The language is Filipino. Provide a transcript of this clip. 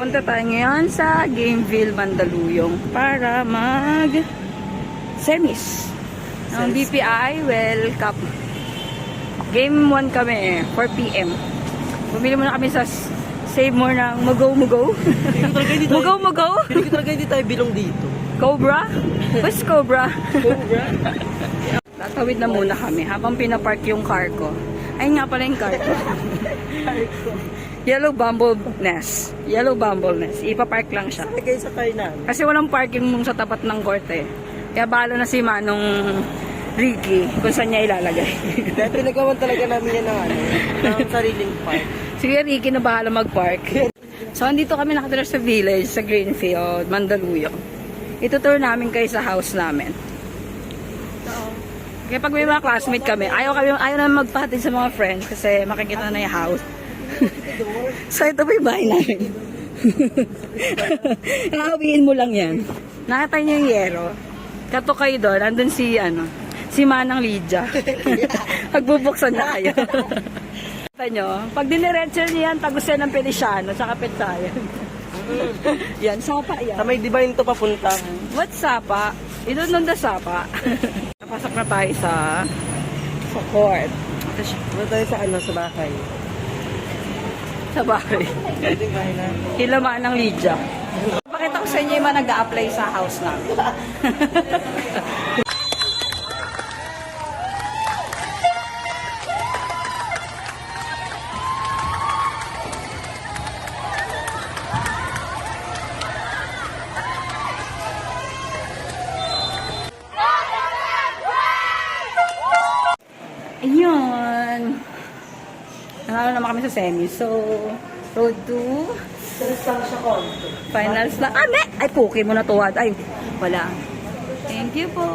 Punta tayo ngayon sa Gameville, Mandaluyong para semis ng BPI World Cup. Game 1 kami, 4 PM. Bumili muna kami sa Save More ng Mugo-Mugo. Mugo-Mugo? Hindi ko talaga hindi tayo bilong dito. Cobra? Where's Cobra? Cobra? Tatawid na muna kami habang pinapark yung car ko. Ay nga pala yung car ko. Yellow Bumble Nest. Yellow Bumble Nest. Ipapark lang siya. Sakay sa car namin. Kasi walang parking mong sa tapat ng korte. Kaya bahala na si Manong Ricky kung saan niya ilalagay. Kaya pinagawan talaga namin yan ng sariling park. Sige Ricky na bahala mag-park. So andito kami nakatira sa village, sa Greenfield, Mandaluyong. Itutour namin kayo sa house namin. Kaya pag may mga classmate kami, ayaw namin magpahatid sa mga friends kasi makikita na yung house. So ito pa yung bahay namin. Nakakabihin mo lang yan. Nakatay niyo yung yero. Kato kayo doon, andun si Manang Lydia. Pagbubuksan na kayo. Kita nyo, pag diniretso niyo yan, Tagusen ng Feliciano, sa Kapitsayan. Yan, sapa yan. Sa may Divine to papunta. What sapa? Ito nung da sapa. Napasok na tayo sa court. Ano tayo sa bahay? Sa bahay. Ito yung bahay namin. Hilamaan ng Lydia. Pakita ko sa inyo yung mga nag-a-apply sa house namin. Ayun. Nanalo naman kami sa semi. So, road to finals na. Ay, puki mo na tuwad. Ay, wala. Thank you po.